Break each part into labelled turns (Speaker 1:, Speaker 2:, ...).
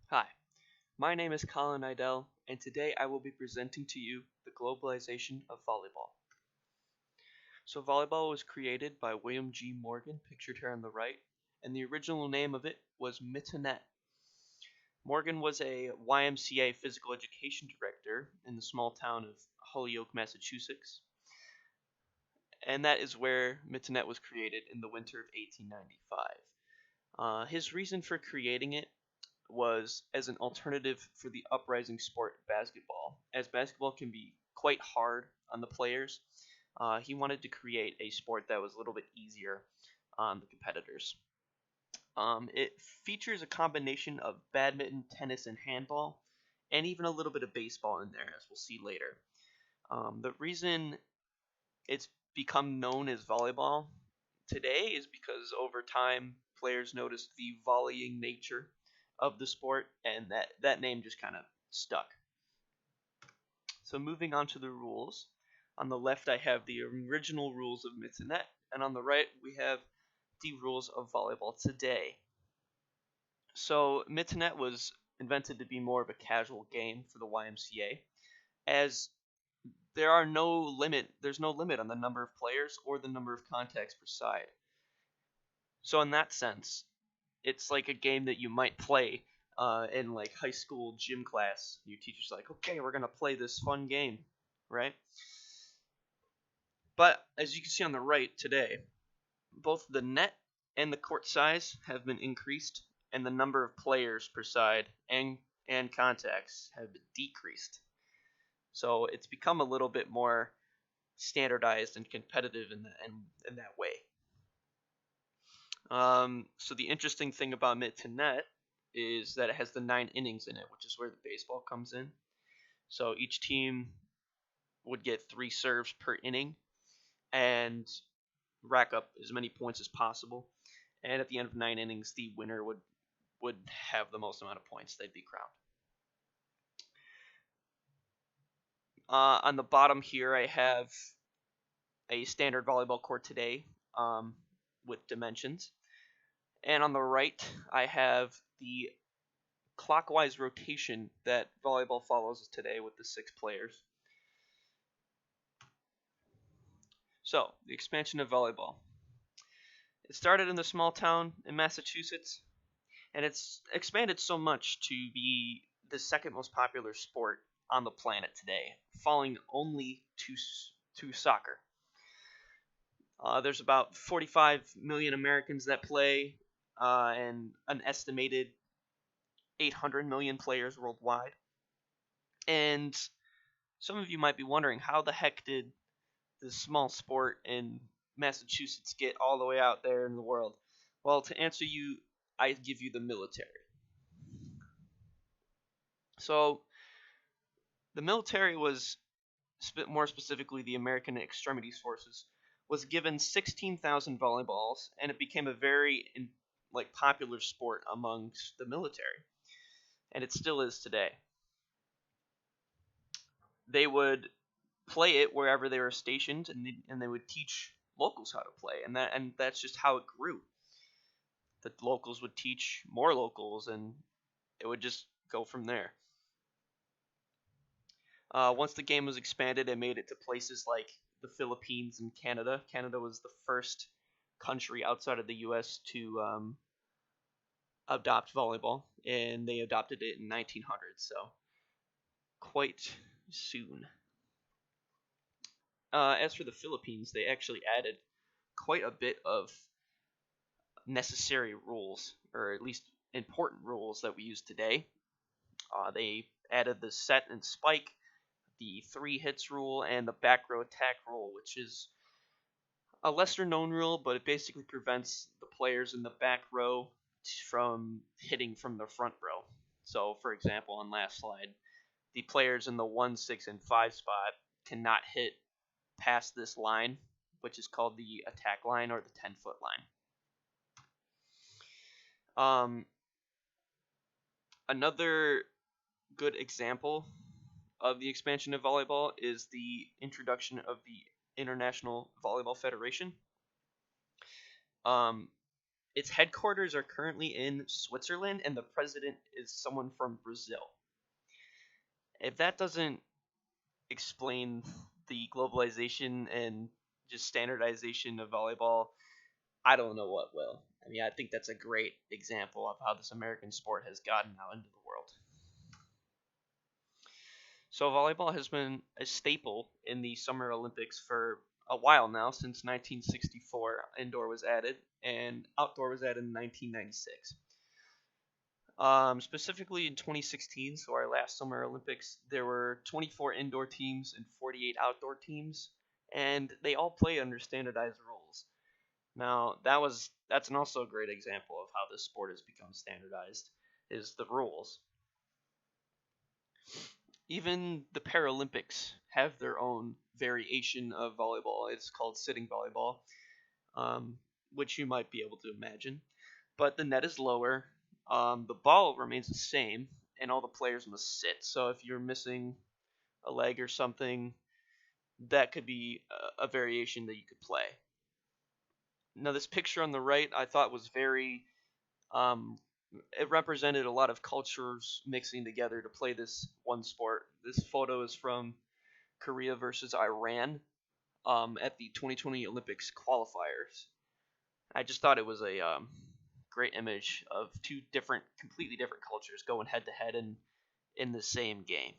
Speaker 1: Hi, my name is Colin Idell, and today I will be presenting to you the globalization of volleyball. So, volleyball was created by William G. Morgan, pictured here on the right, and the original name of it was Mittenette. Morgan was a YMCA physical education director in the small town of Holyoke, Massachusetts, and that is where Mittenette was created in the winter of 1895. His reason for creating it was as an alternative for the uprising sport basketball, as basketball can be quite hard on the players. He wanted to create a sport that was a little bit easier on the competitors. It features a combination of badminton, tennis, and handball, and even a little bit of baseball in there, as we'll see later. The reason it's become known as volleyball today is because over time players noticed the volleying nature of the sport, and that name just kind of stuck. So moving on to the rules. On the left I have the original rules of Mittenette, and on the right we have the rules of volleyball today. So Mittenette was invented to be more of a casual game for the YMCA, as there's no limit on the number of players or the number of contacts per side. So in that sense, it's like a game that you might play in like high school gym class. Your teacher's like, okay, we're gonna play this fun game, right? But as you can see on the right today, both the net and the court size have been increased, and the number of players per side and contacts have been decreased. So it's become a little bit more standardized and competitive in that way. So the interesting thing about mid to net is that it has the 9 innings in it, which is where the baseball comes in. So each team would get 3 serves per inning and rack up as many points as possible. And at the end of 9 innings, the winner would have the most amount of points. They'd be crowned. On the bottom here, I have a standard volleyball court today with dimensions. And on the right, I have the clockwise rotation that volleyball follows today with the 6 players. So, the expansion of volleyball. It started in the small town in Massachusetts, and it's expanded so much to be the second most popular sport on the planet today, falling only to soccer. There's about 45 million Americans that play, and an estimated 800 million players worldwide. And some of you might be wondering, how the heck did this small sport in Massachusetts get all the way out there in the world? Well, to answer you, I give you the military. So, the military was, more specifically the American Extremities Forces, was given 16,000 volleyballs, and it became a very popular sport amongst the military, and it still is today. They would play it wherever they were stationed, and they would teach locals how to play, and that's just how it grew. The locals would teach more locals, and it would just go from there. Once the game was expanded, it made it to places like the Philippines and Canada. Canada was the first country outside of the U.S. to adopt volleyball, and they adopted it in 1900, so quite soon. As for the Philippines, they actually added quite a bit of necessary rules, or at least important rules that we use today. They added the set and spike, the 3 hits rule, and the back row attack rule, which is a lesser known rule, but it basically prevents the players in the back row from hitting from the front row. So, for example, on last slide, the players in the 1, 6, and 5 spot cannot hit past this line, which is called the attack line or the 10-foot line. Another good example of the expansion of volleyball is the introduction of the International Volleyball Federation. its headquarters are currently in Switzerland, and the president is someone from Brazil. If that doesn't explain the globalization and just standardization of volleyball, I don't know what will. I mean, I think that's a great example of how this American sport has gotten out into the world. So, volleyball has been a staple in the Summer Olympics for a while now, since 1964. Indoor was added, and outdoor was added in 1996. Specifically in 2016, so our last Summer Olympics, there were 24 indoor teams and 48 outdoor teams, and they all play under standardized rules. Now, that's also a great example of how this sport has become standardized, is the rules. Even the Paralympics have their own variation of volleyball. It's called sitting volleyball, which you might be able to imagine. But the net is lower, the ball remains the same, and all the players must sit. So if you're missing a leg or something, that could be a variation that you could play. Now, this picture on the right I thought was very um, it represented a lot of cultures mixing together to play this one sport. This photo is from Korea versus Iran at the 2020 Olympics qualifiers. I just thought it was a great image of two completely different cultures going head to head in the same game.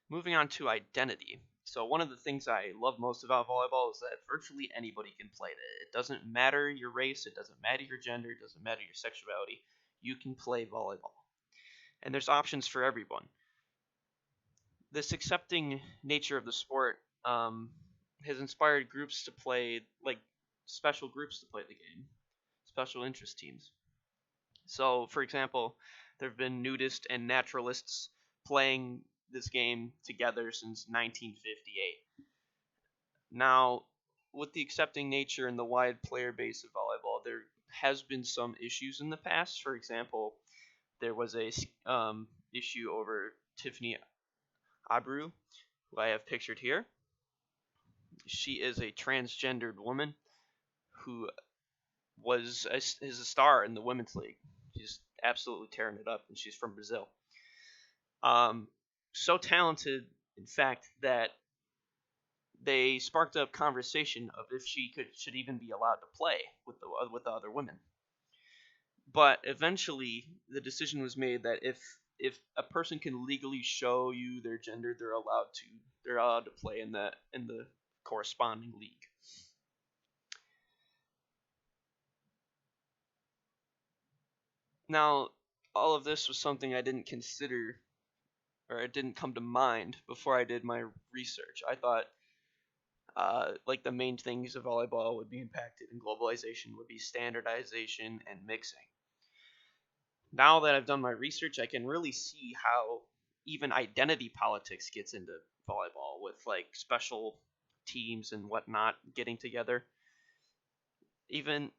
Speaker 1: Moving on to identity. So one of the things I love most about volleyball is that virtually anybody can play it. It doesn't matter your race, it doesn't matter your gender, it doesn't matter your sexuality. You can play volleyball. And there's options for everyone. This accepting nature of the sport has inspired groups to play, like special groups to play the game, special interest teams. So, for example, there have been nudists and naturalists playing this game together since 1958. Now, with the accepting nature and the wide player base of volleyball, there has been some issues in the past. For example, there was a issue over Tiffany Abreu, who I have pictured here. She is a transgendered woman who is a star in the women's league. She's absolutely tearing it up, and she's from Brazil. So talented, in fact, that they sparked up conversation of if she should even be allowed to play with the other women. But eventually, the decision was made that if a person can legally show you their gender, they're allowed to play in the corresponding league. Now, all of this was something I didn't consider, or it didn't come to mind before I did my research. I thought like the main things of volleyball would be impacted in globalization would be standardization and mixing. Now that I've done my research, I can really see how even identity politics gets into volleyball with like special teams and whatnot getting together. Even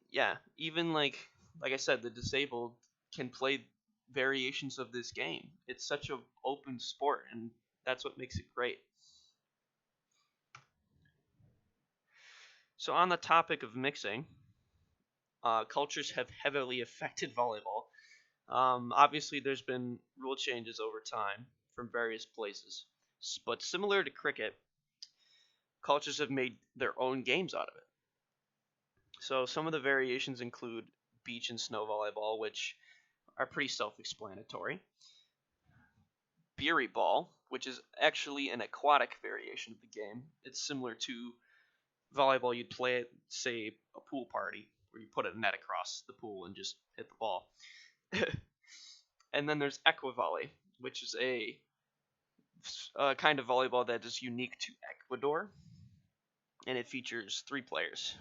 Speaker 1: like I said, the disabled can play variations of this game. It's such an open sport, and that's what makes it great. So on the topic of mixing, cultures have heavily affected volleyball. Obviously, there's been rule changes over time from various places, but similar to cricket, cultures have made their own games out of it. So some of the variations include beach and snow volleyball, which are pretty self-explanatory. Beery ball, which is actually an aquatic variation of the game. It's similar to volleyball you'd play at, say, a pool party, where you put a net across the pool and just hit the ball. And then there's equivolley, which is a kind of volleyball that is unique to Ecuador, and it features 3 players.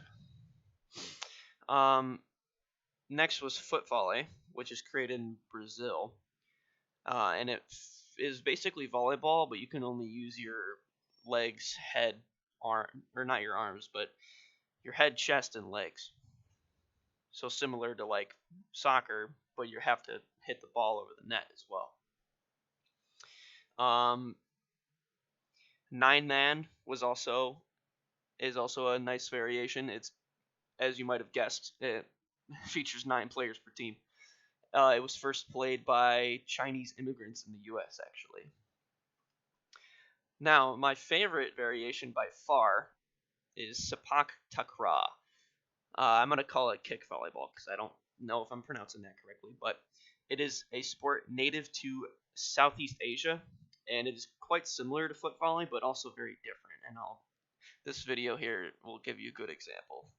Speaker 1: Next was foot volley, which is created in Brazil, and it is basically volleyball, but you can only use your legs, head, arm, or not your arms, but your head, chest, and legs. So similar to like soccer, but you have to hit the ball over the net as well. 9-man is also a nice variation. It's as you might have guessed, it features 9 players per team. It was first played by Chinese immigrants in the U.S. actually. Now, my favorite variation by far is Sepak Takraw. I'm going to call it kick volleyball because I don't know if I'm pronouncing that correctly, but it is a sport native to Southeast Asia, and it is quite similar to foot volley, but also very different. And this video here will give you a good example.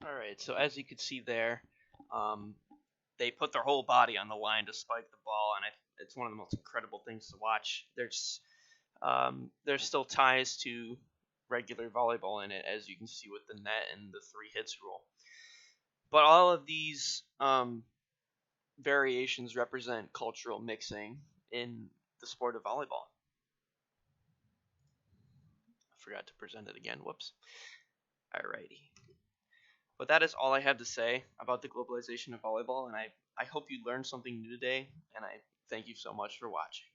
Speaker 1: Alright, so as you can see there, they put their whole body on the line to spike the ball, and it's one of the most incredible things to watch. There's still ties to regular volleyball in it, as you can see with the net and the 3 hits rule. But all of these variations represent cultural mixing in the sport of volleyball. I forgot to present it again. Whoops. Alrighty. But that is all I have to say about the globalization of volleyball, and I hope you learned something new today, and I thank you so much for watching.